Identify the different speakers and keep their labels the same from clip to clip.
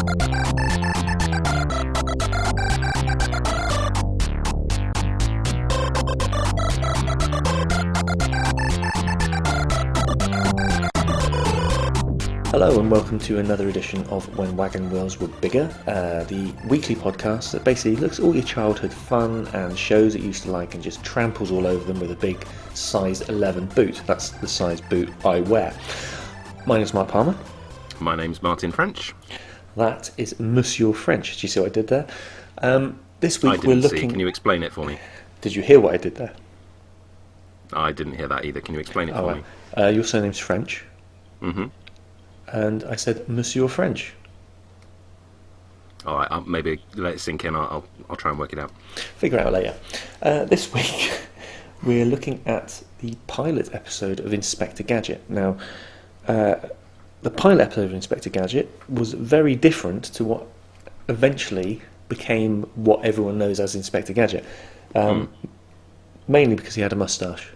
Speaker 1: Hello and welcome to another edition of When Wagon Wheels Were Bigger, the weekly podcast that basically looks at all your childhood fun and shows that you used to like and just tramples all over them with a big size 11 boot. That's the size boot I wear. My name's Mark Palmer.
Speaker 2: My name's Martyn French.
Speaker 1: That is Monsieur French. Did you see what I did there? This week
Speaker 2: I didn't
Speaker 1: we're looking...
Speaker 2: see. Can you explain it for me?
Speaker 1: Did you hear what I did there?
Speaker 2: I didn't hear that either. Can you explain it for me?
Speaker 1: Your surname's French.
Speaker 2: Mm-hmm.
Speaker 1: And I said Monsieur French.
Speaker 2: All right, maybe let it sink in. I'll try and work it out.
Speaker 1: Figure it out later. This week we're looking at the pilot episode of Inspector Gadget. Now, the pilot episode of Inspector Gadget was very different to what eventually became what everyone knows as Inspector Gadget. Mainly because he had a moustache.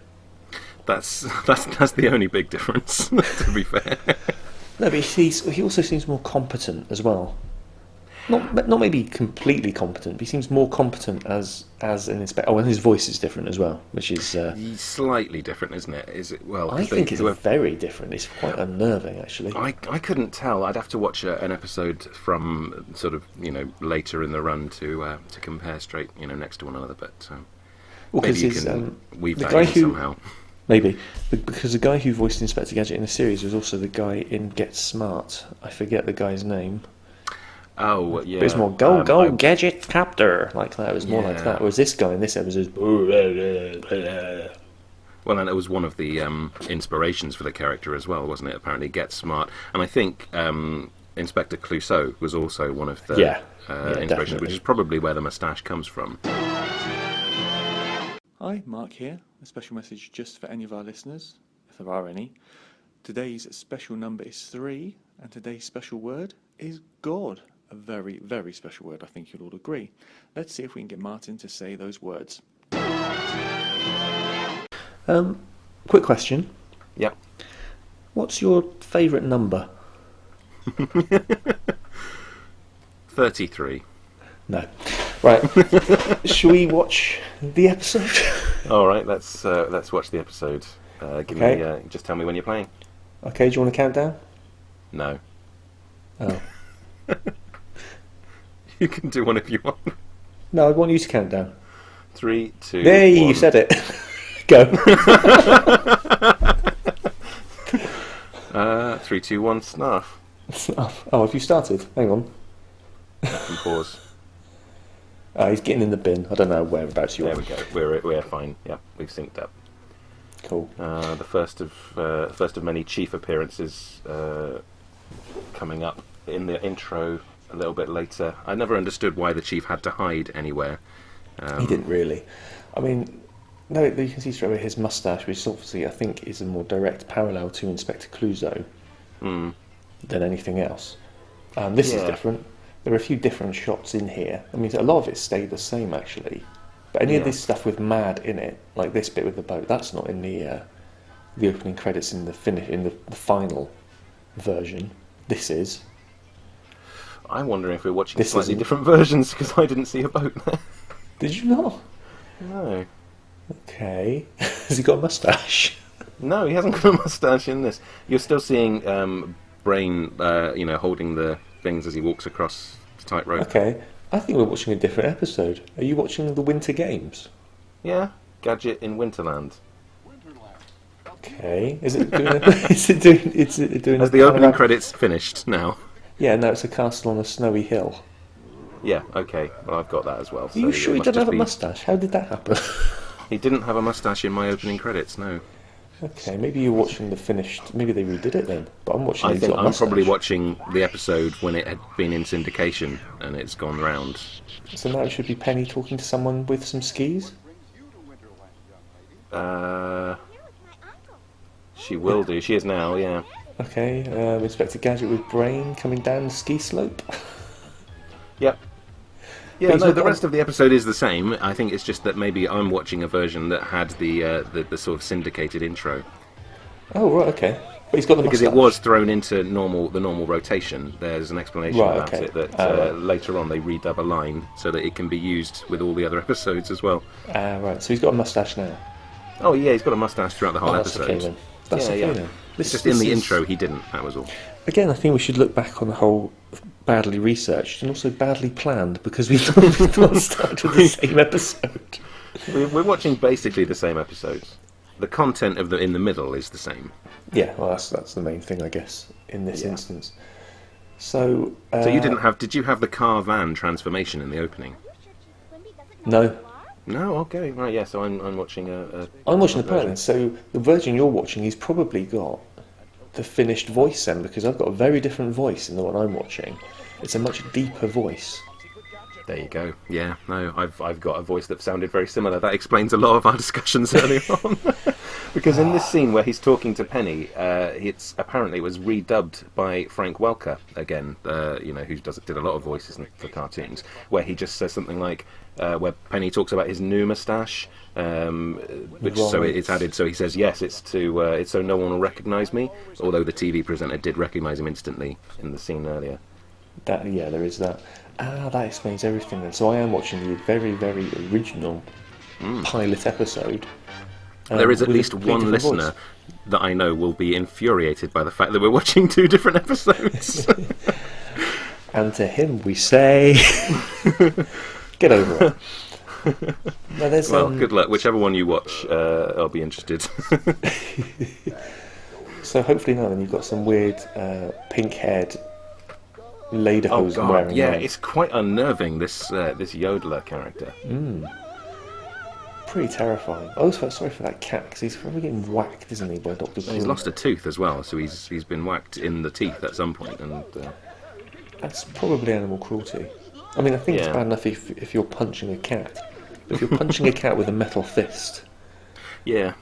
Speaker 2: That's the only big difference, to be fair.
Speaker 1: No, but he also seems more competent as well. Not maybe completely competent, but he seems more competent as an inspector. Oh, and his voice is different as well, which is
Speaker 2: slightly different, isn't it? Is it? Well,
Speaker 1: I think it's very different. It's quite unnerving, actually.
Speaker 2: I couldn't tell. I'd have to watch an episode from sort of later in the run to compare straight next to one another. But maybe you can weave that in somehow. Maybe,
Speaker 1: because the guy who voiced Inspector Gadget in the series was also the guy in Get Smart. I forget the guy's name.
Speaker 2: Oh, yeah.
Speaker 1: But it was more, go, Gadget Captor, like that. It was more like that. Whereas this guy in this episode was...
Speaker 2: Well, and it was one of the inspirations for the character as well, wasn't it? Apparently, Get Smart. And I think Inspector Clouseau was also one of the inspirations,
Speaker 1: definitely.
Speaker 2: Which is probably where the moustache comes from.
Speaker 3: Hi, Mark here. A special message just for any of our listeners, if there are any. Today's special number is 3, and today's special word is God. A very, very special word, I think you'll all agree. Let's see if we can get Martyn to say those words.
Speaker 1: Quick question.
Speaker 2: Yep.
Speaker 1: What's your favourite number?
Speaker 2: 33.
Speaker 1: No. Right. Shall we watch the episode?
Speaker 2: All right, let's watch the episode. Just tell me when you're playing.
Speaker 1: Okay, do you want to count down?
Speaker 2: No.
Speaker 1: Oh.
Speaker 2: You can do one if you want.
Speaker 1: No, I want you to count down.
Speaker 2: 3, 2,
Speaker 1: Hey,
Speaker 2: 1.
Speaker 1: you said it. Go.
Speaker 2: 3, 2, 1, snuff.
Speaker 1: Snuff. Oh, have you started? Hang on.
Speaker 2: And pause.
Speaker 1: He's getting in the bin. I don't know whereabouts you are.
Speaker 2: There we go. We're fine. Yeah, we've synced up.
Speaker 1: Cool.
Speaker 2: The first of many chief appearances coming up in the intro a little bit later. I never understood why the chief had to hide anywhere.
Speaker 1: He didn't really. I mean, no, you can see straight away his moustache, which obviously I think is a more direct parallel to Inspector Clouseau than anything else. This is different. There are a few different shots in here. I mean, a lot of it stayed the same, actually. But any of this stuff with Mad in it, like this bit with the boat, that's not in the opening credits in the final version. This is.
Speaker 2: I'm wondering if we're watching slightly different versions, because I didn't see a boat there.
Speaker 1: Did you not?
Speaker 2: No.
Speaker 1: Okay. Has he got a moustache?
Speaker 2: No, he hasn't got a moustache in this. You're still seeing Brain, holding the things as he walks across the tightrope.
Speaker 1: Okay. I think we're watching a different episode. Are you watching the Winter Games?
Speaker 2: Yeah. Gadget in Winterland.
Speaker 1: Okay. Is it doing
Speaker 2: Has the opening credits finished now?
Speaker 1: Yeah, no, it's a castle on a snowy hill.
Speaker 2: Yeah, okay. Well, I've got that as well.
Speaker 1: Are you sure he doesn't have a moustache? How did that happen?
Speaker 2: He didn't have a moustache in my opening credits, no.
Speaker 1: Okay, maybe you're watching the finished... Maybe they redid it then. But I'm watching...
Speaker 2: I think I'm probably watching the episode when it had been in syndication and it's gone round.
Speaker 1: So now it should be Penny talking to someone with some skis?
Speaker 2: She will do. She is now, yeah.
Speaker 1: Okay, Inspector Gadget with Brain coming down the ski slope.
Speaker 2: Yep. Yeah, no, the rest of the episode is the same. I think it's just that maybe I'm watching a version that had the sort of syndicated intro.
Speaker 1: Oh, right, okay. But he's got the
Speaker 2: because
Speaker 1: moustache.
Speaker 2: it was thrown into the normal rotation. There's an explanation about it that later on they redub a line so that it can be used with all the other episodes as well.
Speaker 1: Right, so he's got a moustache now.
Speaker 2: Oh yeah, he's got a moustache throughout the whole episode.
Speaker 1: Okay, then. That's okay then.
Speaker 2: Just in the intro he didn't, that was all.
Speaker 1: Again, I think we should look back on the whole badly researched and also badly planned, because we don't start with the same episode.
Speaker 2: We're watching basically the same episodes. The content in the middle is the same.
Speaker 1: Yeah, well, that's the main thing, I guess, in this instance. So
Speaker 2: you did you have the car van transformation in the opening?
Speaker 1: No.
Speaker 2: No, okay, right, yeah. So I'm watching
Speaker 1: I'm watching the pilot. So the version you're watching, he's probably got the finished voice then, because I've got a very different voice in the one I'm watching. It's a much deeper voice.
Speaker 2: There you go. Yeah, no, I've got a voice that sounded very similar. That explains a lot of our discussions earlier on. Because in this scene where he's talking to Penny, it was redubbed by Frank Welker again, who did a lot of voices for cartoons, where he just says something like, where Penny talks about his new moustache, so it's added. So he says, yes, it's so no one will recognise me. Although the TV presenter did recognise him instantly in the scene earlier.
Speaker 1: There is that. That explains everything then. So I am watching the very, very original pilot episode.
Speaker 2: There is at least one listener that I know will be infuriated by the fact that we're watching 2 different episodes.
Speaker 1: And to him we say, get over it. Now,
Speaker 2: good luck. Whichever one you watch, I'll be interested.
Speaker 1: So hopefully now then you've got some weird pink-haired lederhosen wearing.
Speaker 2: Yeah, it's quite unnerving, this yodeler character.
Speaker 1: Pretty terrifying. I always felt sorry for that cat, because he's probably getting whacked, isn't he, by Dr.
Speaker 2: He's lost a tooth as well, so he's been whacked in the teeth at some point, and
Speaker 1: that's probably animal cruelty. I mean, I think it's bad enough if you're punching a cat, but if you're punching a cat with a metal fist,
Speaker 2: yeah,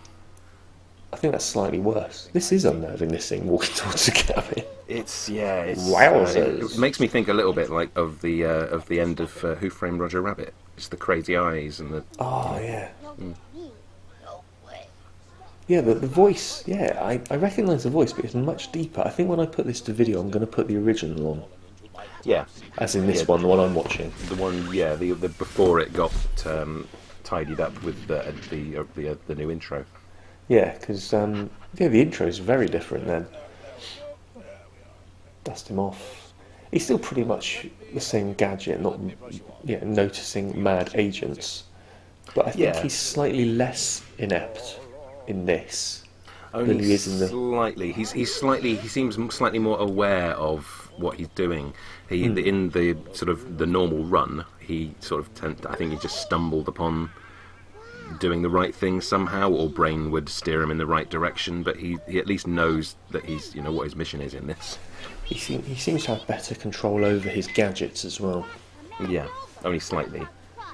Speaker 1: I think that's slightly worse. This is unnerving, this thing walking towards the cabin.
Speaker 2: It's
Speaker 1: wowzers.
Speaker 2: It makes me think a little bit like of the end of Who Framed Roger Rabbit. It's the crazy eyes and the.
Speaker 1: Oh yeah. Yeah, the voice. Yeah, I recognise the voice, but it's much deeper. I think when I put this to video, I'm going to put the original on.
Speaker 2: Yeah.
Speaker 1: As in this one, the one I'm watching.
Speaker 2: The one, the before it got tidied up with the new intro.
Speaker 1: Yeah, because the intro is very different then. Dust him off. He's still pretty much the same Gadget, not noticing mad agents. But I think he's slightly less inept in this than he is in the.
Speaker 2: Slightly. He seems slightly more aware of what he's doing. In the sort of the normal run, he sort of I think he just stumbled upon doing the right thing somehow, or Brain would steer him in the right direction, but he at least knows that he's what his mission is in this.
Speaker 1: He seems to have better control over his gadgets as well.
Speaker 2: Yeah, only slightly.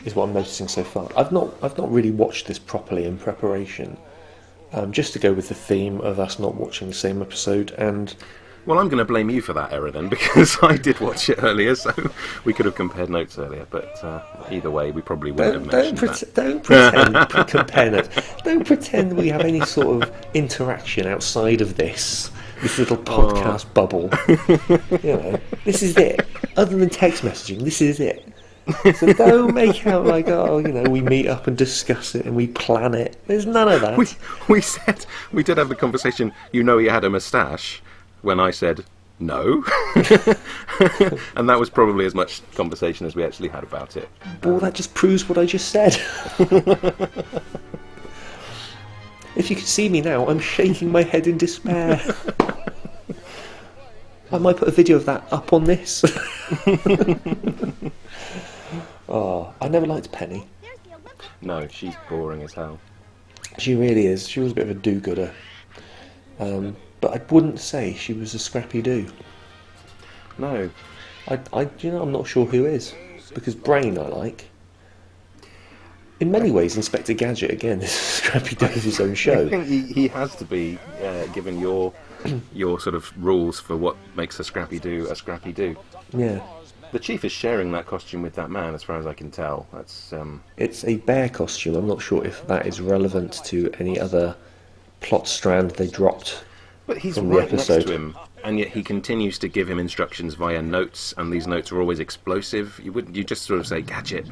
Speaker 1: Is what I'm noticing so far. I've not really watched this properly in preparation, just to go with the theme of us not watching the same episode. And
Speaker 2: well, I'm going to blame you for that error then, because I did watch it earlier, so we could have compared notes earlier. But either way, we probably wouldn't have mentioned that.
Speaker 1: Don't pretend compare notes. Don't pretend we have any sort of interaction outside of this little podcast bubble. This is it. Other than text messaging, this is it. So don't make out like, we meet up and discuss it and we plan it. There's none of that.
Speaker 2: We did have the conversation, he had a moustache, when I said no. And that was probably as much conversation as we actually had about it.
Speaker 1: Well, that just proves what I just said. If you could see me now, I'm shaking my head in despair. I might put a video of that up on this. Oh, I never liked Penny.
Speaker 2: No, she's boring as hell.
Speaker 1: She really is. She was a bit of a do-gooder. But I wouldn't say she was a scrappy-do.
Speaker 2: No.
Speaker 1: I'm not sure who is. Because Brain I like. In many ways, Inspector Gadget, again, is scrappy-do of his own show.
Speaker 2: I think he has to be, given your sort of rules for what makes a scrappy-do a scrappy-do.
Speaker 1: Yeah.
Speaker 2: The Chief is sharing that costume with that man, as far as I can tell. That's
Speaker 1: It's a bear costume. I'm not sure if that is relevant to any other plot strand they dropped
Speaker 2: But he's
Speaker 1: from
Speaker 2: right
Speaker 1: the episode.
Speaker 2: next to him, and yet he continues to give him instructions via notes, and these notes are always explosive. You just sort of say, Gadget,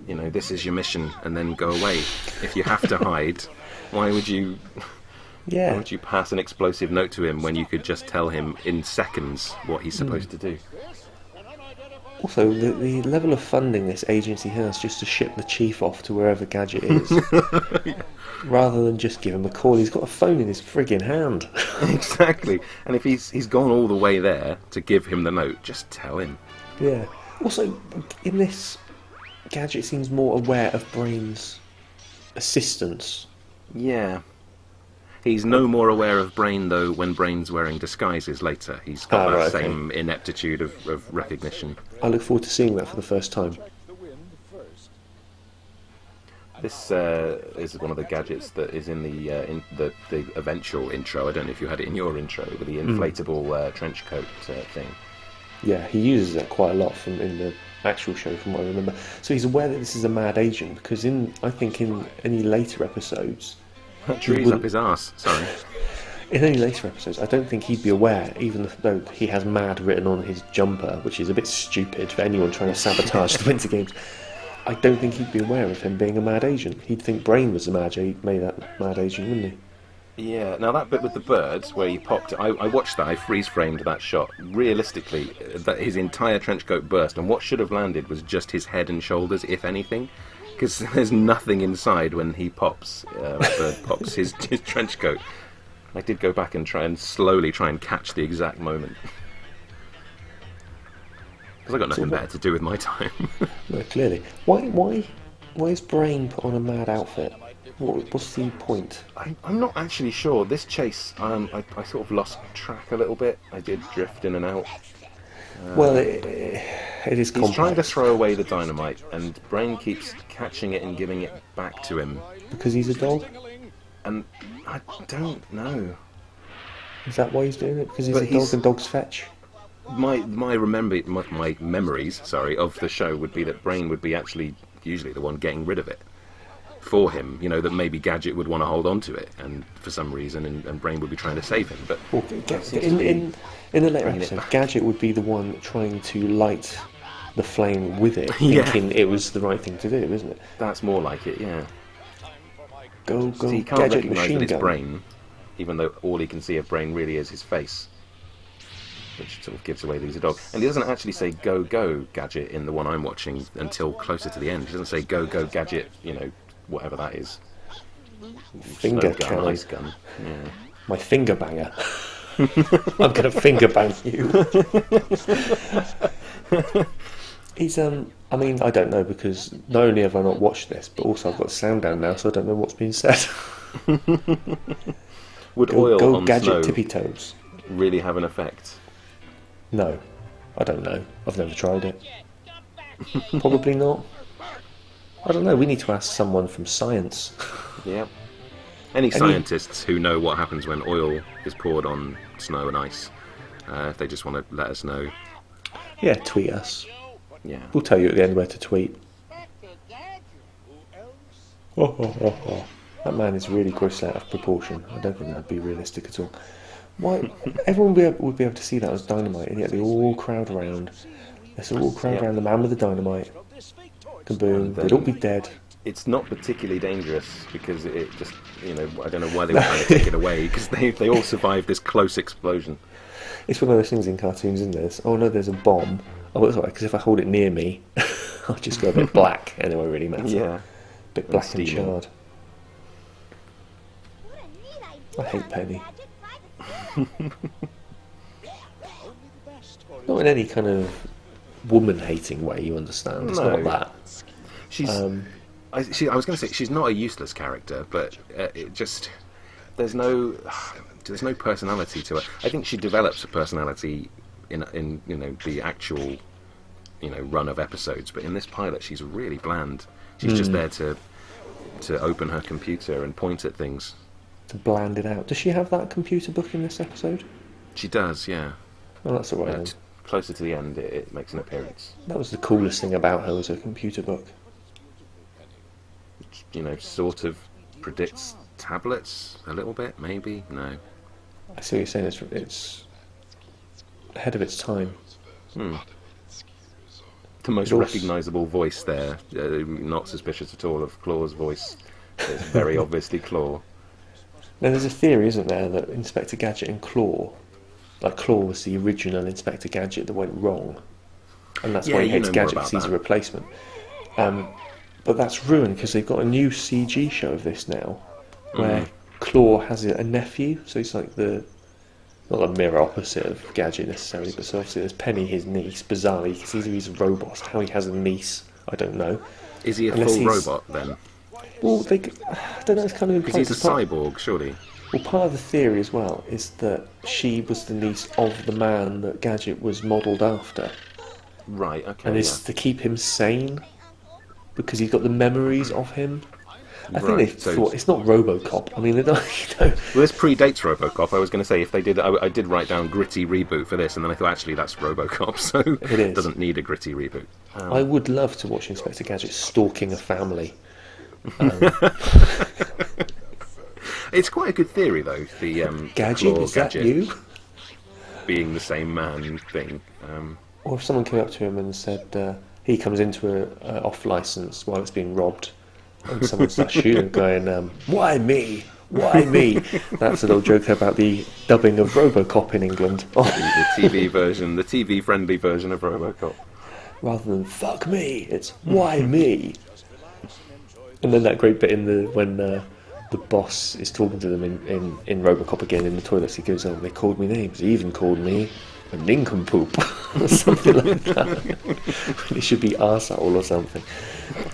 Speaker 2: this is your mission, and then go away. If you have to hide, why would you...
Speaker 1: Yeah.
Speaker 2: Why would you pass an explosive note to him when you could just tell him in seconds what he's supposed to do?
Speaker 1: Also, the level of funding this agency has just to ship the chief off to wherever Gadget is, rather than just give him a call. He's got a phone in his friggin' hand.
Speaker 2: Exactly. And if he's gone all the way there to give him the note, just tell him.
Speaker 1: Yeah. Also, in this, Gadget seems more aware of Brain's assistance.
Speaker 2: Yeah. He's no more aware of Brain, though, when Brain's wearing disguises later. He's got that same ineptitude of recognition.
Speaker 1: I look forward to seeing that for the first time.
Speaker 2: This is one of the gadgets that is in the eventual intro. I don't know if you had it in your intro, with the inflatable trench coat thing.
Speaker 1: Yeah, he uses that quite a lot in the actual show, from what I remember. So he's aware that this is a mad agent, because I think in any later episodes...
Speaker 2: That tree's up his arse, sorry.
Speaker 1: In any later episodes, I don't think he'd be aware, even though he has mad written on his jumper, which is a bit stupid for anyone trying to sabotage the Winter Games. I don't think he'd be aware of him being a mad agent. He'd think Brain was the mad agent, wouldn't he?
Speaker 2: Yeah, now that bit with the birds, where he popped... I watched that, I freeze-framed that shot. Realistically, that his entire trench coat burst, and what should have landed was just his head and shoulders, if anything. Because there's nothing inside when he pops. Bird pops his trench coat. I did go back and slowly try and catch the exact moment. Because I got nothing better to do with my time.
Speaker 1: No, clearly. Why is Brain put on a mad outfit? What's the point?
Speaker 2: I'm not actually sure. This chase, I sort of lost track a little bit. I did drift in and out.
Speaker 1: Well, it is complex.
Speaker 2: He's trying to throw away the dynamite, and Brain keeps catching it and giving it back to him.
Speaker 1: Because he's a dog?
Speaker 2: And I don't know.
Speaker 1: Is that why he's doing it? Because he's a dog and dogs fetch?
Speaker 2: My memories, of the show would be that Brain would be actually usually the one getting rid of it for him. That maybe Gadget would want to hold on to it, and for some reason, and Brain would be trying to save him. But
Speaker 1: in the later episode, Gadget would be the one trying to light the flame with it, thinking it was the right thing to do, isn't it?
Speaker 2: That's more like it, yeah.
Speaker 1: Go,
Speaker 2: so he can't
Speaker 1: Gadget,
Speaker 2: recognise
Speaker 1: machine
Speaker 2: that it's
Speaker 1: gun.
Speaker 2: Brain, even though all he can see of Brain really is his face, which sort of gives away that he's a dog. And he doesn't actually say "Go, go, Gadget" in the one I'm watching until closer to the end. He doesn't say "Go, go, Gadget," whatever that is.
Speaker 1: Finger
Speaker 2: gun,
Speaker 1: cannon.
Speaker 2: ice gun. Yeah.
Speaker 1: My finger banger. I'm going to finger bang you. He's I mean, I don't know, because not only have I not watched this, but also I've got sound down now, so I don't know what's being said.
Speaker 2: Would oil on
Speaker 1: Gadget
Speaker 2: snow
Speaker 1: tippy toes
Speaker 2: really have an effect?
Speaker 1: No, I don't know. I've never tried it. Probably not. I don't know. We need to ask someone from science.
Speaker 2: Yeah. Any scientists who know what happens when oil is poured on snow and ice, if they just want to let us know.
Speaker 1: Yeah, tweet us.
Speaker 2: Yeah.
Speaker 1: We'll tell you at the end where to tweet. That man is really grossed out of proportion. I don't think that would be realistic at all. Why? Everyone would be able to see that as dynamite, and yet they all crowd around. They all crowd around the man with the dynamite. Kaboom! They'd all be dead.
Speaker 2: It's not particularly dangerous because it just, I don't know why they were trying to take it away, because they all survived this close explosion.
Speaker 1: It's one of those things in cartoons, isn't it? Oh no, there's a bomb. Oh, it's alright, because if I hold it near me, I'll just go a bit black, and it won't really matter.
Speaker 2: Yeah.
Speaker 1: A bit black and charred. I hate Penny. Not in any kind of woman-hating way, you understand. It's not that.
Speaker 2: She's... I was going to say she's not a useless character, but it just there's no personality to her. I think she develops a personality in the actual run of episodes, but in this pilot she's really bland. She's just there to open her computer and point at things. To
Speaker 1: bland it out. Does she have that computer book in this episode?
Speaker 2: She does, yeah.
Speaker 1: Well, that's all right.
Speaker 2: Closer to the end, it makes an appearance.
Speaker 1: That was the coolest thing about her, was her computer book.
Speaker 2: Which, sort of predicts tablets a little bit, maybe? No.
Speaker 1: I see what you're saying. It's ahead of its time.
Speaker 2: The most recognisable voice there, not suspicious at all of Claw's voice. It's very obviously Claw.
Speaker 1: Now, there's a theory, isn't there, that Inspector Gadget and Claw, like Claw was the original Inspector Gadget that went wrong, and that's why he hates Gadget, because he's a replacement. But that's ruined because they've got a new CG show of this now, where Claw has a nephew, so he's like not the mirror opposite of Gadget necessarily, but so obviously there's Penny, his niece, bizarrely, because he's a robot. How he has a niece, I don't know.
Speaker 2: Is he a full robot then?
Speaker 1: Well, I don't know, it's kind of implied.
Speaker 2: Because he's a cyborg, surely.
Speaker 1: Well, part of the theory as well is that she was the niece of the man that Gadget was modelled after.
Speaker 2: Right, okay.
Speaker 1: And it's to keep him sane, because he's got the memories of him. I think they thought it's not RoboCop. I mean, they don't.
Speaker 2: Well, this predates RoboCop. I was going to say if they did, I did write down gritty reboot for this, and then I thought actually that's RoboCop, so it doesn't need a gritty reboot.
Speaker 1: I would love to watch Inspector Gadget stalking a family.
Speaker 2: It's quite a good theory, though. The
Speaker 1: Gadget,
Speaker 2: Claw
Speaker 1: is that
Speaker 2: Gadget
Speaker 1: you?
Speaker 2: Being the same man thing.
Speaker 1: Or if someone came up to him and said he comes into a off license while it's being robbed. And someone starts shooting, going, "Why me? Why me?" That's a little joke about the dubbing of RoboCop in England.
Speaker 2: The TV version, the TV-friendly version of RoboCop.
Speaker 1: Rather than "fuck me," it's "why me?" And then that great bit when the boss is talking to them in RoboCop again in the toilets, he goes, "Oh, they called me names. They even called me a nincompoop," or something like that. It should be arsehole or something.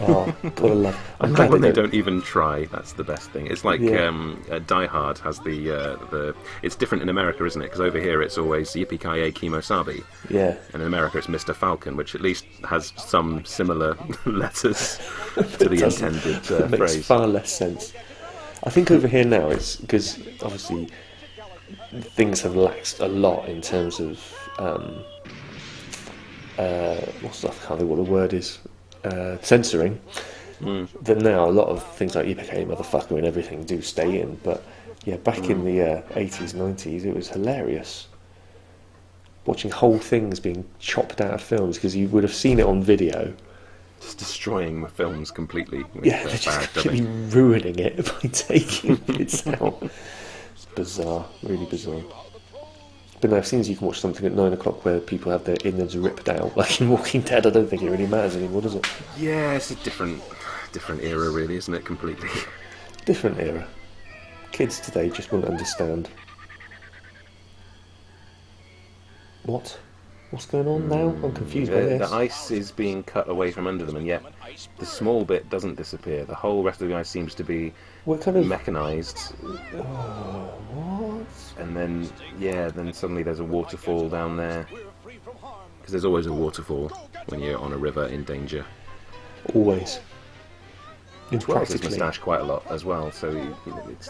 Speaker 1: Oh, gotta love.
Speaker 2: I'm glad when they don't even try. That's the best thing. It's like Die Hard has the. It's different in America, isn't it? Because over here it's always Yippee-ki-yay Kimosabi.
Speaker 1: Yeah.
Speaker 2: And in America it's Mr. Falcon, which at least has some similar letters to the intended phrase.
Speaker 1: It makes far less sense. I think over here now it's because obviously things have laxed a lot in terms of I can't think what the word is. Censoring. That now a lot of things like yippee motherfucker and everything do stay in, but yeah, back in the 80s, 90s, it was hilarious watching whole things being chopped out of films because you would have seen it on video.
Speaker 2: Just destroying the films completely.
Speaker 1: Yeah, they're just completely ruining it by taking bits out. It's bizarre, really bizarre. But now, as soon as you can watch something at 9 o'clock where people have their innards ripped out, like in Walking Dead, I don't think it really matters anymore, does it?
Speaker 2: Yeah, it's a different era, really, isn't it? Completely.
Speaker 1: Different era. Kids today just won't understand. What? What's going on now? I'm confused by this.
Speaker 2: The ice is being cut away from under them, and yet the small bit doesn't disappear. The whole rest of the ice seems to be mechanised.
Speaker 1: What?
Speaker 2: And then, then suddenly there's a waterfall down there. Because there's always a waterfall when you're on a river in danger.
Speaker 1: Always.
Speaker 2: Twirls his moustache quite a lot as well, so it's...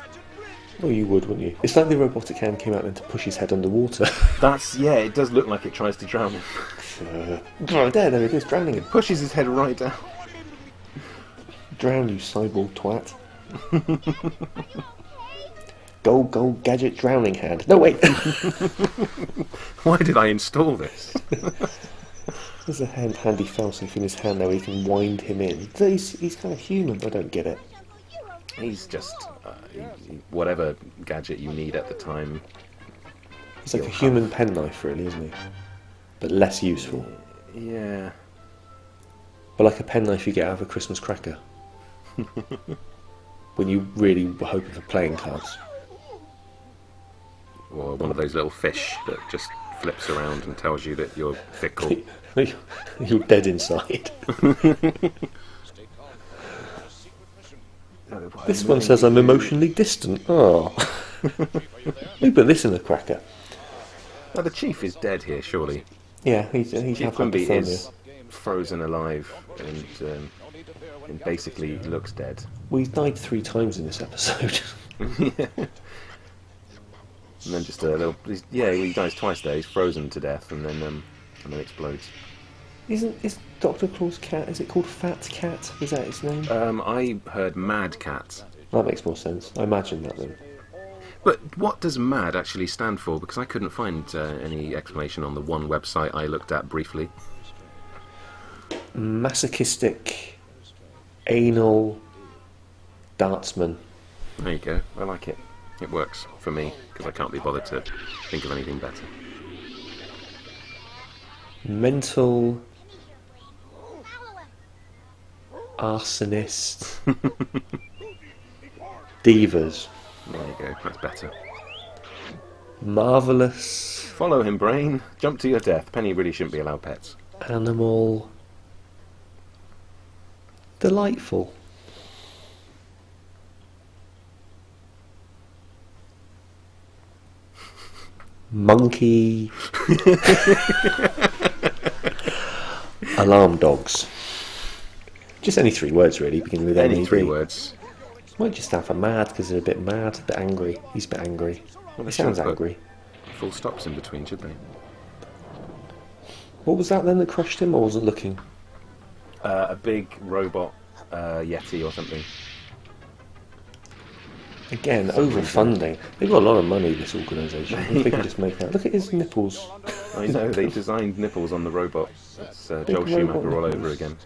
Speaker 1: Well, you would, wouldn't you? It's like the robotic hand came out and to push his head underwater.
Speaker 2: It does look like it tries to drown him.
Speaker 1: There it is, drowning him.
Speaker 2: It pushes his head right down.
Speaker 1: Drown, you cyborg twat. Go, Gadget drowning hand. No, wait!
Speaker 2: Why did I install this?
Speaker 1: There's a handy failsafe in his hand now, he can wind him in. He's kind of human, I don't get it.
Speaker 2: He's just whatever gadget you need at the time.
Speaker 1: He's like a human penknife, really, isn't he? But less useful.
Speaker 2: Yeah.
Speaker 1: But like a penknife you get out of a Christmas cracker. When you really were hoping for playing cards.
Speaker 2: Or one of those little fish that just flips around and tells you that you're fickle.
Speaker 1: You're dead inside. This one says I'm emotionally distant. Oh. Who put this in a cracker?
Speaker 2: Now the chief is dead here, surely.
Speaker 1: Yeah, he's
Speaker 2: Quimby is frozen alive and basically looks dead.
Speaker 1: Well, he's died 3 times in this episode.
Speaker 2: Yeah. And then just a little... he dies twice there. He's frozen to death and then explodes.
Speaker 1: Is Dr. Claw's cat, is it called Fat Cat? Is that its name?
Speaker 2: I heard Mad Cat.
Speaker 1: That makes more sense. I imagine that then.
Speaker 2: But what does MAD actually stand for? Because I couldn't find any explanation on the one website I looked at briefly.
Speaker 1: Masochistic anal dartsman.
Speaker 2: There you go. I like it. It works for me, because I can't be bothered to think of anything better.
Speaker 1: Mental arsonist. Divas.
Speaker 2: There you go. That's better.
Speaker 1: Marvellous.
Speaker 2: Follow him, brain. Jump to your death. Penny really shouldn't be allowed pets.
Speaker 1: Animal. Delightful. Monkey. Alarm dogs. Just any 3 words, really, beginning with
Speaker 2: any 3 words.
Speaker 1: Might just stand for mad, because they're a bit mad, a bit angry. He's a bit angry.
Speaker 2: Well,
Speaker 1: he sounds angry.
Speaker 2: Full stops in between, should they?
Speaker 1: What was that then that crushed him? I wasn't looking.
Speaker 2: A big robot Yeti or something.
Speaker 1: Again, overfunding. They've got a lot of money, this organisation. If they can just make that. Look at his nipples.
Speaker 2: I know, they designed nipples on the robot. It's Joel Schumacher all over again.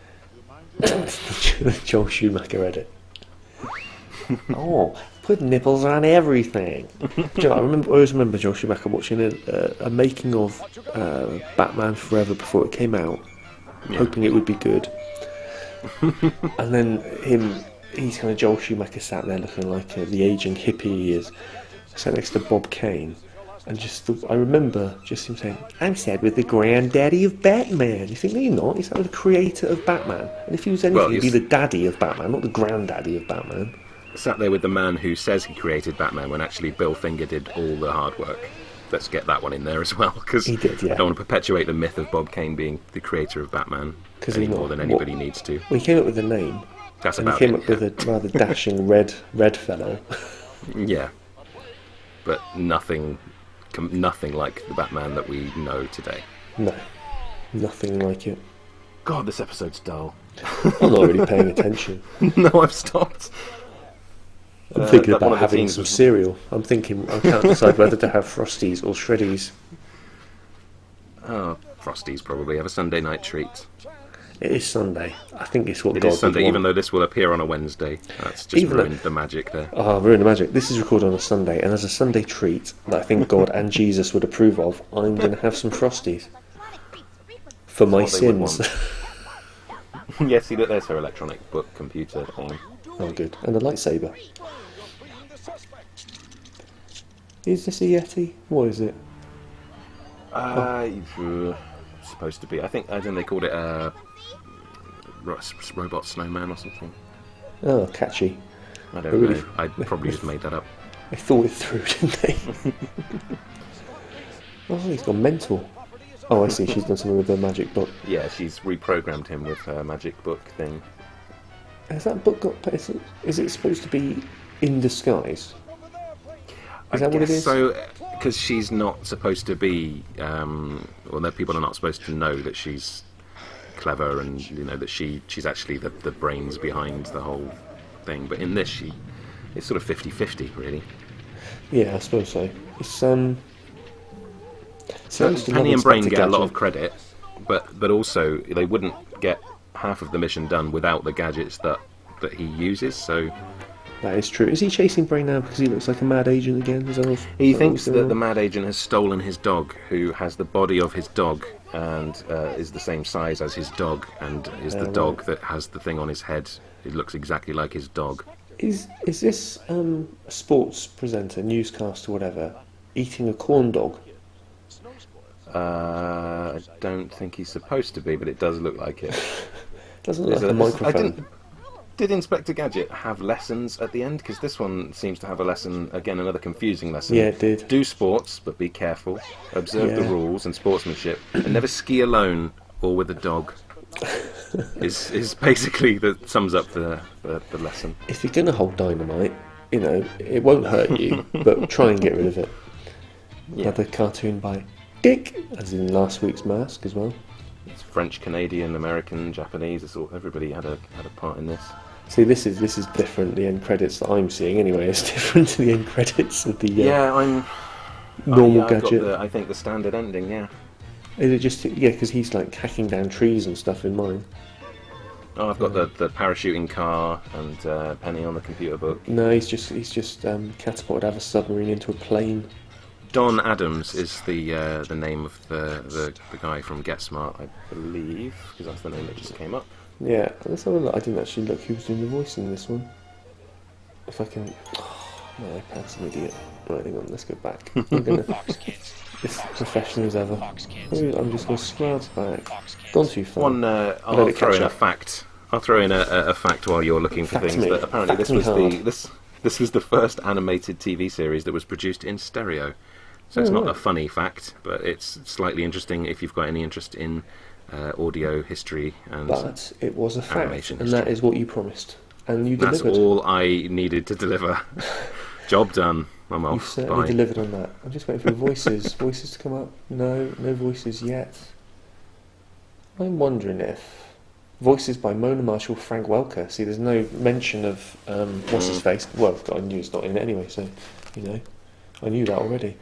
Speaker 1: The Joel Schumacher edit. Oh, put nipples on everything. I always remember Joel Schumacher watching a making of Batman Forever before it came out, hoping it would be good. And then he's kind of Joel Schumacher sat there looking like the aging hippie he is, sat next to Bob Kane, and I remember just him saying, "I'm sat with the granddaddy of Batman." You think, no, you're not. He's sat with the creator of Batman, and if he was anything, he'd be the daddy of Batman, not the granddaddy of Batman.
Speaker 2: Sat there with the man who says he created Batman when actually Bill Finger did all the hard work. Let's get that one in there as well, because I don't want to perpetuate the myth of Bob Kane being the creator of Batman any more than anybody needs to.
Speaker 1: Well, he came up with a name.
Speaker 2: That's
Speaker 1: and
Speaker 2: about
Speaker 1: he came up with a rather dashing red fellow.
Speaker 2: Yeah, but nothing like the Batman that we know today.
Speaker 1: No, nothing like it.
Speaker 2: God, this episode's dull.
Speaker 1: I'm not really paying attention.
Speaker 2: No, I've stopped.
Speaker 1: I'm thinking about having some cereal. I can't decide whether to have Frosties or Shreddies.
Speaker 2: Oh, Frosties probably. Have a Sunday night treat.
Speaker 1: It is Sunday. I think it's what
Speaker 2: it
Speaker 1: God
Speaker 2: is Sunday,
Speaker 1: would want.
Speaker 2: even though this will appear on a Wednesday. That's just ruined the magic there.
Speaker 1: Oh, ruined the magic. This is recorded on a Sunday, and as a Sunday treat that I think God and Jesus would approve of, I'm going to have some Frosties. For my sins.
Speaker 2: Yes, see, there's her electronic book computer thing.
Speaker 1: Oh, good. And a lightsaber. Is this a Yeti? What is it?
Speaker 2: Supposed to be. I think they called it a robot snowman or something.
Speaker 1: Oh, catchy.
Speaker 2: I don't know. I probably just made that up.
Speaker 1: They thought it through, didn't they? Oh, he's gone mental. Oh, I see. She's done something with her magic book.
Speaker 2: Yeah, she's reprogrammed him with her magic book thing.
Speaker 1: Has that book got... Is it supposed to be in disguise? Is that what it is?
Speaker 2: So, because she's not supposed to be... that people are not supposed to know that she's clever and, that she's actually the brains behind the whole thing. But in this, it's sort of 50-50, really.
Speaker 1: Yeah, I suppose so. It's...
Speaker 2: Penny and Brain get a lot of credit, but also they wouldn't get half of the mission done without the gadgets that he uses. So
Speaker 1: that is true. Is he chasing Brain now because he looks like a mad agent again?
Speaker 2: He thinks that the mad agent has stolen his dog, who has the body of his dog and is the same size as his dog, and is the dog that has the thing on his head. It looks exactly like his dog.
Speaker 1: Is this a sports presenter, newscaster, whatever, eating a corn dog?
Speaker 2: I don't think he's supposed to be, but it does look like it.
Speaker 1: Doesn't look like a microphone.
Speaker 2: Did Inspector Gadget have lessons at the end? Because this one seems to have a lesson, again, another confusing lesson.
Speaker 1: Yeah, it did.
Speaker 2: Do sports, but be careful. Observe the rules and sportsmanship. And never ski alone or with a dog. is basically that sums up the lesson.
Speaker 1: If you're going to hold dynamite, it won't hurt you, but try and get rid of it. Yeah. Another cartoon by Dick, as in last week's Mask as well.
Speaker 2: It's French, Canadian, American, Japanese. Everybody had a part in this.
Speaker 1: See, this is different. The end credits that I'm seeing, anyway, is different to the end credits of the normal Gadget.
Speaker 2: I think the standard ending. Yeah.
Speaker 1: Is it just because he's like hacking down trees and stuff in mine?
Speaker 2: Oh, I've got the parachuting car and Penny on the computer book.
Speaker 1: No, he's just catapulted out of a submarine into a plane.
Speaker 2: Don Adams is the name of the guy from Get Smart, I believe, because that's the name that just came up.
Speaker 1: Yeah, let's have a look. I didn't actually look who was doing the voice in this one. If I can... Oh, my iPad's an idiot. Right, hang on, let's go back. I'm going to... This professional as ever. I'm just going to scroll back. Gone too far.
Speaker 2: I'll throw in a fact. I'll throw in a fact while you're looking for things. That apparently this was the first animated TV series that was produced in stereo. So it's not a funny fact, but it's slightly interesting if you've got any interest in audio history and
Speaker 1: But it was a fact, and that is what you promised. And you delivered.
Speaker 2: That's all I needed to deliver. Job done. I'm off.
Speaker 1: You certainly delivered on that. I'm just waiting for voices. Voices to come up. No voices yet. I'm wondering if voices by Mona Marshall, Frank Welker. See, there's no mention of what's his face. Well, I knew it's not in it anyway, so I knew that already.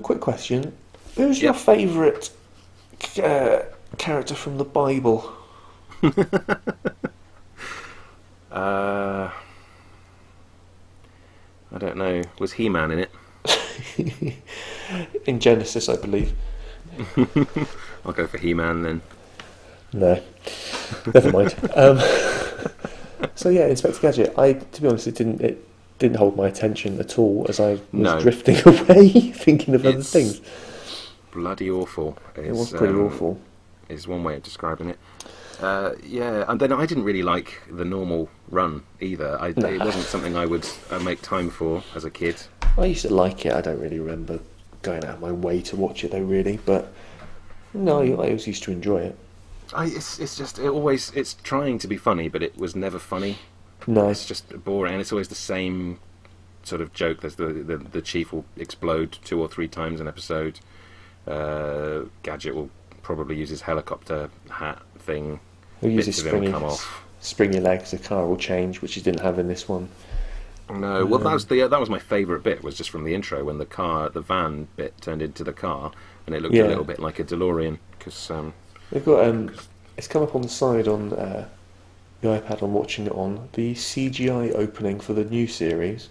Speaker 1: Quick question: who's your favourite character from the Bible?
Speaker 2: I don't know. Was He-Man in it?
Speaker 1: In Genesis, I believe.
Speaker 2: I'll go for He-Man then.
Speaker 1: No, never mind. So yeah, Inspector Gadget. To be honest, it didn't hold my attention at all as I was drifting away, thinking of other things.
Speaker 2: Bloody awful.
Speaker 1: It was pretty awful.
Speaker 2: Is one way of describing it. And then I didn't really like the normal run either. It wasn't something I would make time for as a kid.
Speaker 1: I used to like it. I don't really remember going out of my way to watch it though, really. But no, I always used to enjoy it.
Speaker 2: It's trying to be funny, but it was never funny.
Speaker 1: No,
Speaker 2: it's just boring, and it's always the same sort of joke. There's the chief will explode 2 or 3 times an episode. Gadget will probably use his helicopter hat thing.
Speaker 1: He'll use his springy legs. The car will change, which he didn't have in this one.
Speaker 2: No, well, that was my favourite bit. Was just from the intro when the van bit turned into the car, and it looked a little bit like a DeLorean because
Speaker 1: they've got it's come up on the side on the iPad I'm watching it on, the CGI opening for the new series.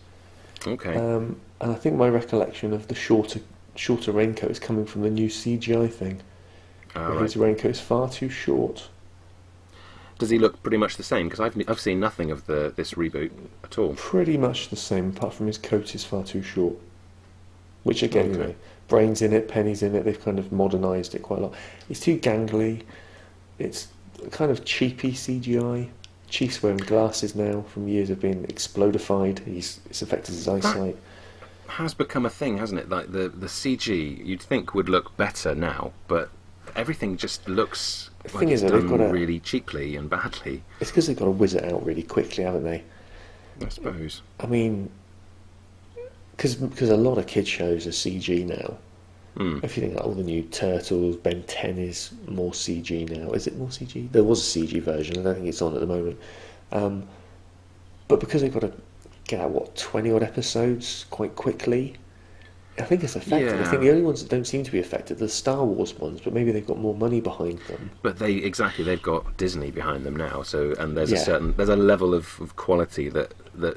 Speaker 2: Okay.
Speaker 1: And I think my recollection of the shorter raincoat is coming from the new CGI thing. His raincoat is far too short.
Speaker 2: Does he look pretty much the same? Because I've seen nothing of this reboot at all.
Speaker 1: Pretty much the same, apart from his coat is far too short. Which again, Brain's in it, Penny's in it. They've kind of modernised it quite a lot. It's too gangly. It's kind of cheapy CGI. Chief's wearing glasses now from years of being explodified. It's affected his eyesight.
Speaker 2: That has become a thing, hasn't it? Like the CG you'd think would look better now, but everything just looks like it's done really cheaply and badly.
Speaker 1: It's because they've got to whiz it out really quickly, haven't they?
Speaker 2: I suppose.
Speaker 1: I mean, because a lot of kids shows are CG now. If you think like all the new Turtles, Ben 10 is more CG now. Is it more CG? There was a CG version. I don't think it's on at the moment. But because they've got to get out 20 odd episodes quite quickly, I think it's affected. I think the only ones that don't seem to be affected are the Star Wars ones, but maybe they've got more money behind them.
Speaker 2: But they've got Disney behind them now, and there's a level of quality that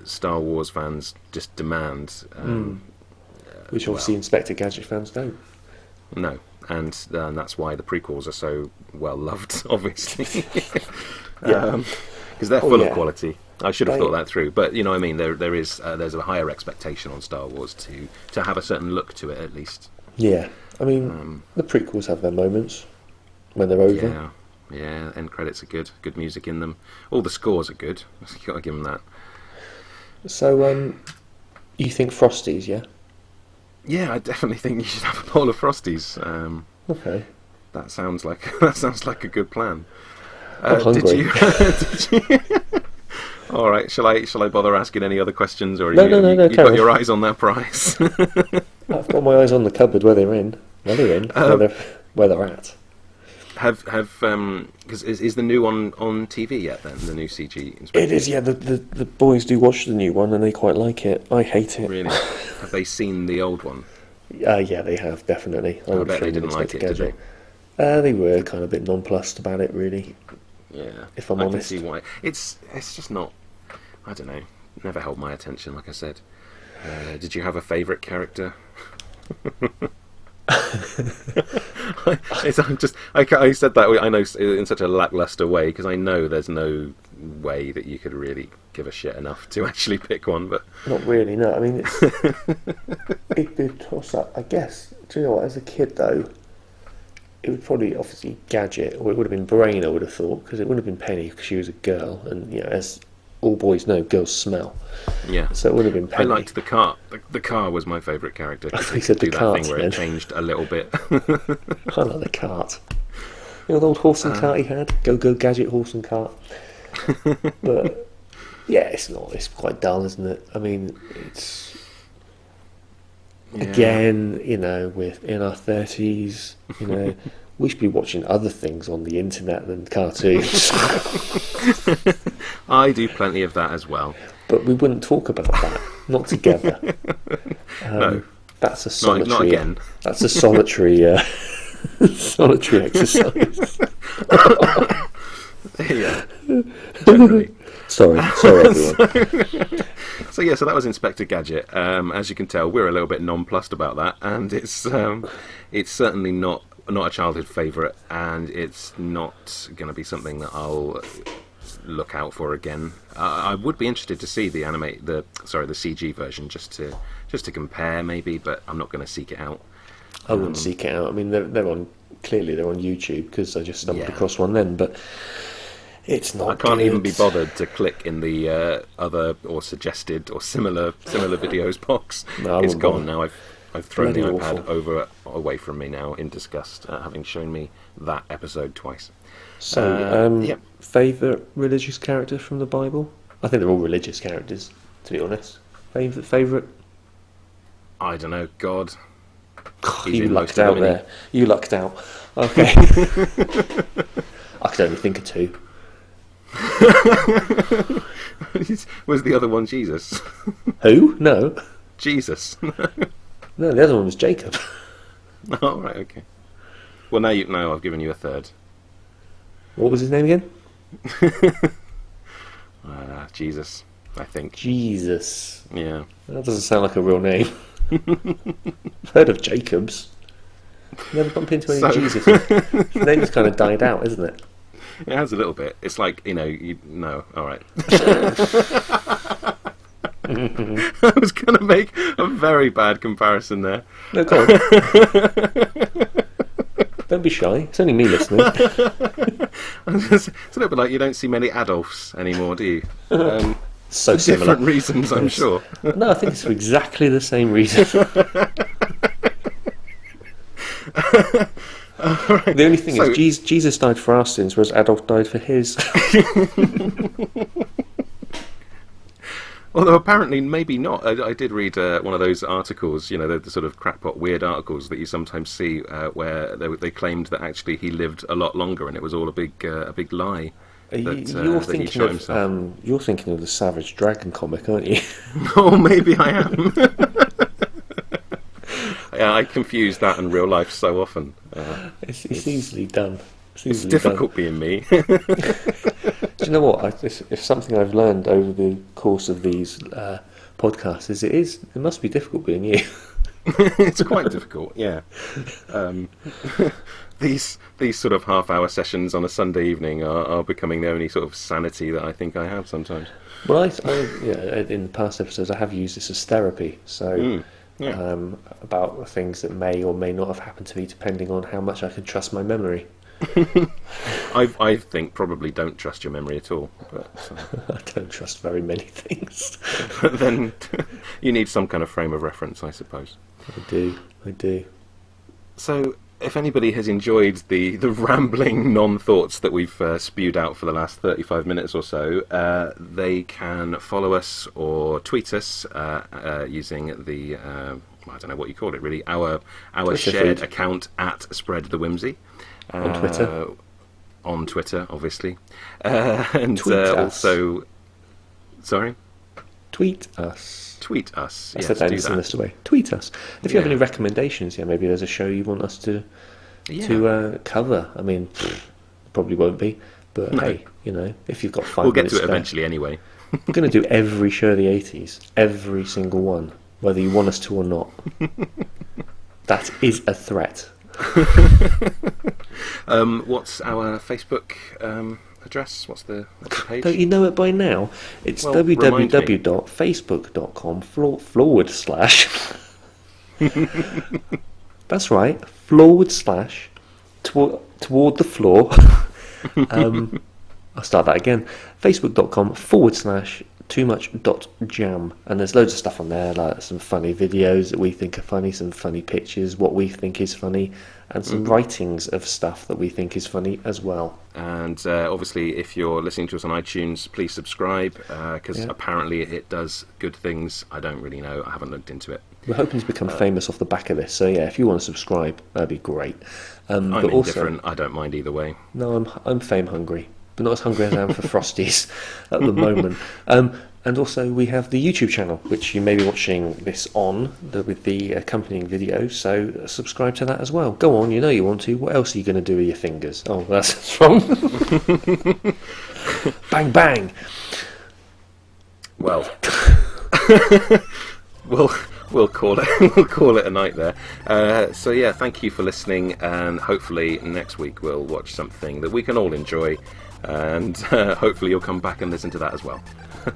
Speaker 2: Star Wars fans just demand.
Speaker 1: Which obviously Inspector Gadget fans don't.
Speaker 2: No, and that's why the prequels are so well loved, obviously. Because they're full of quality. I should have thought that through, but you know what I mean. There's a higher expectation on Star Wars to have a certain look to it, at least.
Speaker 1: Yeah, I mean the prequels have their moments when they're over.
Speaker 2: Yeah. End credits are good. Good music in them. All the scores are good. You got to give them that.
Speaker 1: So, you think Frosties? Yeah.
Speaker 2: Yeah, I definitely think you should have a bowl of Frosties.
Speaker 1: Okay.
Speaker 2: That sounds like a good plan.
Speaker 1: I'm hungry.
Speaker 2: Did you? All right. Shall I bother asking any other questions, or
Speaker 1: no,
Speaker 2: you've got your eyes on that prize?
Speaker 1: I've got my eyes on the cupboard where they're in. Where they're at.
Speaker 2: Because is the new one on TV yet? Then the new CG Inspector?
Speaker 1: It is. Yeah, the boys do watch the new one and they quite like it. I hate it.
Speaker 2: Really? Have they seen the old one?
Speaker 1: Yeah, they have definitely.
Speaker 2: I bet they didn't like it, did
Speaker 1: they? They were kind of a bit nonplussed about it, really.
Speaker 2: Yeah,
Speaker 1: if I'm honest.
Speaker 2: I can see why. It's just not. I don't know. Never held my attention, like I said. Did you have a favourite character? I said that I know in such a lackluster way because I know there's no way that you could really give a shit enough to actually pick one, but
Speaker 1: not really. No, I mean it'd be a toss up. I guess. Do you know what? As a kid, though, it would probably obviously Gadget, or it would have been Brain. I would have thought because it wouldn't have been Penny because she was a girl, and as all boys know, girls smell.
Speaker 2: Yeah.
Speaker 1: So it would have been Penny.
Speaker 2: I liked the car. The car was my favourite character.
Speaker 1: I thought you said the cart,
Speaker 2: that thing where it changed a little bit.
Speaker 1: I like the cart. You know the old horse and cart he had? Go Gadget horse and cart. But yeah, it's quite dull, isn't it? I mean, it's again, we're in our 30s, we should be watching other things on the internet than cartoons.
Speaker 2: I do plenty of that as well.
Speaker 1: But we wouldn't talk about that, not together.
Speaker 2: No.
Speaker 1: That's a solitary.
Speaker 2: Not again.
Speaker 1: That's a solitary, solitary exercise.
Speaker 2: Yeah. Generally.
Speaker 1: Sorry, everyone.
Speaker 2: So that was Inspector Gadget. As you can tell, we're a little bit nonplussed about that, and it's certainly not a childhood favourite, and it's not going to be something that I'll look out for again. I would be interested to see the CG version just to compare maybe, but I'm not going to seek it out.
Speaker 1: I wouldn't seek it out. I mean, they're on YouTube because I just stumbled across one then, but it's not.
Speaker 2: I can't
Speaker 1: good.
Speaker 2: even be bothered to click in the other or suggested or similar videos box.
Speaker 1: No,
Speaker 2: it's gone now. I've thrown
Speaker 1: Bloody
Speaker 2: the iPad
Speaker 1: awful.
Speaker 2: away from me now in disgust, having shown me that episode twice.
Speaker 1: So, favourite religious character from the Bible? I think they're all religious characters, to be honest. Favourite?
Speaker 2: I don't know. God.
Speaker 1: You lucked out there. You lucked out. Okay. I could only think of two.
Speaker 2: Was the other one Jesus?
Speaker 1: Who? No.
Speaker 2: Jesus.
Speaker 1: No, the other one was Jacob.
Speaker 2: Oh, right, okay. Well, now I've given you a third.
Speaker 1: What was his name again?
Speaker 2: Jesus, I think.
Speaker 1: Jesus.
Speaker 2: Yeah.
Speaker 1: That doesn't sound like a real name. I've heard of Jacobs. Never bump into any Jesus. His name has kind of died out, isn't it?
Speaker 2: It has a little bit. It's like, all right. I was going to make a very bad comparison there.
Speaker 1: No, go on. Don't be shy. It's only me listening.
Speaker 2: It's a little bit like you don't see many Adolfs anymore, do you?
Speaker 1: So
Speaker 2: for
Speaker 1: similar.
Speaker 2: Different reasons, I'm sure.
Speaker 1: No, I think it's for exactly the same reason. Right. The only thing is, Jesus died for our sins, whereas Adolf died for his.
Speaker 2: Although apparently, maybe not. I did read one of those articles, the sort of crackpot weird articles that you sometimes see, where they claimed that actually he lived a lot longer, and it was all a big lie.
Speaker 1: You're thinking of the Savage Dragon comic, aren't you?
Speaker 2: Oh, maybe I am. Yeah, I confuse that and real life so often.
Speaker 1: It's easily done.
Speaker 2: It's difficult being me.
Speaker 1: Do you know what? If something I've learned over the course of these podcasts is it must be difficult being you.
Speaker 2: It's quite difficult, yeah. These sort of half-hour sessions on a Sunday evening are becoming the only sort of sanity that I think I have sometimes.
Speaker 1: Well, in the past episodes I have used this as therapy, so about things that may or may not have happened to me depending on how much I can trust my memory.
Speaker 2: I think probably don't trust your memory at all. But,
Speaker 1: I don't trust very many things.
Speaker 2: But then you need some kind of frame of reference, I suppose.
Speaker 1: I do.
Speaker 2: So, if anybody has enjoyed the rambling non-thoughts that we've spewed out for the last 35 minutes or so, they can follow us or tweet us using the I don't know what you call it really, our shared account at Spread the Whimsy.
Speaker 1: On Twitter.
Speaker 2: On Twitter, obviously. And also... Sorry?
Speaker 1: Tweet us.
Speaker 2: Tweet us.
Speaker 1: I said that in the sinister way. Tweet us. If you have any recommendations, maybe there's a show you want us to cover. I mean, probably won't be, but hey, if you've got 5 minutes,
Speaker 2: we'll get to it eventually anyway.
Speaker 1: We're going to do every show of the 80s, every single one, whether you want us to or not. That is a threat.
Speaker 2: What's our Facebook address? What's the page?
Speaker 1: Don't you know it by now? It's www.facebook.com/. That's right, / toward the floor. I'll start that again. Facebook.com/toomuch.jam. And there's loads of stuff on there, like some funny videos that we think are funny, some funny pictures, what we think is funny, and some writings of stuff that we think is funny as well.
Speaker 2: And obviously, if you're listening to us on iTunes, please subscribe, because apparently it does good things. I don't really know. I haven't looked into it.
Speaker 1: We're hoping to become famous off the back of this. So, if you want to subscribe, that'd be great.
Speaker 2: I'm indifferent. I don't mind either way.
Speaker 1: No, I'm fame hungry, but not as hungry as I am for Frosties at the moment. And also we have the YouTube channel, which you may be watching this on, with the accompanying video, so subscribe to that as well. Go on, you want to. What else are you going to do with your fingers? Oh, that's wrong. Bang, bang.
Speaker 2: Well, we'll call it a night there. So thank you for listening, and hopefully next week we'll watch something that we can all enjoy, and hopefully you'll come back and listen to that as well.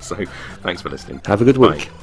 Speaker 2: So thanks for listening.
Speaker 1: Have a good week.
Speaker 2: Bye.